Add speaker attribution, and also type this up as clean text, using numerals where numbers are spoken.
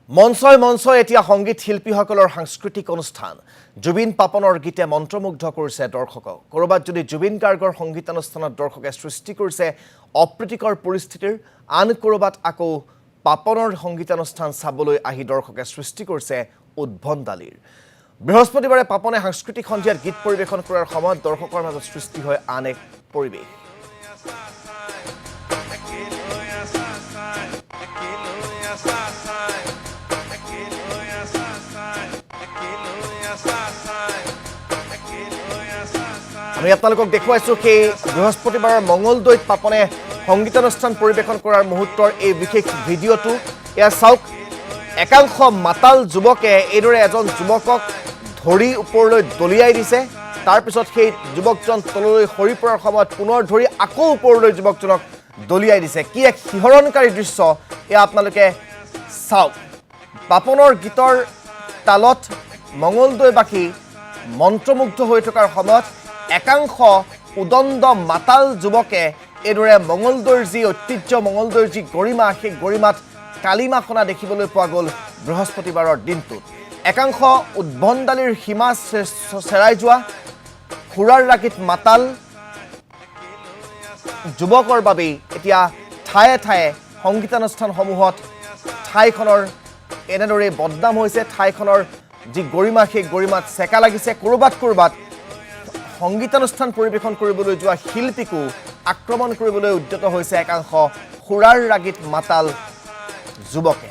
Speaker 1: মঞ্চই এতিয়া সংগীত শিল্পীসকলৰ সাংস্কৃতিক অনুষ্ঠান জুবিন পাপনৰ গীতে মন্ত্ৰমুগ্ধ কৰিছে দৰ্শকক কৰবাত যদি জুবিন গাৰ্গৰ সংগীতানুষ্ঠানত দৰ্শকে সৃষ্টি কৰিছে অপ্ৰীতিকৰ পৰিস্থিতিৰ আন কৰবাত আকৌ পাপনৰ সংগীতানুষ্ঠান চাবলৈ আহি দৰ্শকে সৃষ্টি কৰিছে উদ্ভণ্ডালিৰ বৃহস্পতিবাৰে পাপনে সাংস্কৃতিক সন্ধিয়াত গীত পৰিৱেশন কৰাৰ সময়ত দৰ্শকৰ মাজত সৃষ্টি হয় আন এক পৰিৱেশ আমি আপোনালোকক দেখুৱাইছো কি বৃহস্পতিবাৰৰ মঙ্গলদৈত পাপনে সংগীতানুষ্ঠান পৰিৱেশন কৰাৰ মুহূৰ্তৰ এই বিশেষ ভিডিঅ'টো এয়া চাওক একাংশ মাতাল যুৱকে এইদৰে এজন যুৱকক ধৰি ওপৰলৈ দলিয়াই দিছে তাৰ পিছত সেই যুৱকজন তললৈ সৰি পৰাৰ সময়ত পুনৰ ধৰি আকৌ ওপৰলৈ যুৱকজনক দলিয়াই দিছে কি এক শিহৰণকাৰী দৃশ্য এয়া আপোনালোকে চাওক পাপনৰ গীতৰ তালত মঙ্গলদৈবাসী মন্ত্ৰমুগ্ধ হৈ থকাৰ সময়ত একাংশ উদণ্ড মাতাল যুৱকে এইদৰে মঙ্গলদৈৰ যি ঐতিহ্য মঙ্গলদৈৰ যি গৰিমা সেই গৰিমাত কালিমাখনা দেখিবলৈ পোৱা গ'ল বৃহস্পতিবাৰৰ দিনটোত একাংশ উদ্ভণ্ডালিৰ সীমা চেৰাই যোৱা খুৰাৰ ৰাগীত মাতাল যুৱকৰ বাবেই এতিয়া ঠায়ে ঠায়ে সংগীতানুষ্ঠানসমূহত ঠাইখনৰ এনেদৰে বদনাম হৈছে ঠাইখনৰ যি গৰিমা সেই গৰিমাত চেকা লাগিছে কৰবাত সংগীতানুষ্ঠান পৰিৱেশন কৰিবলৈ যোৱা শিল্পীকো আক্ৰমণ কৰিবলৈ উদ্যত হৈছে একাংশ খুৰাৰ ৰাগীত মাতাল যুৱকে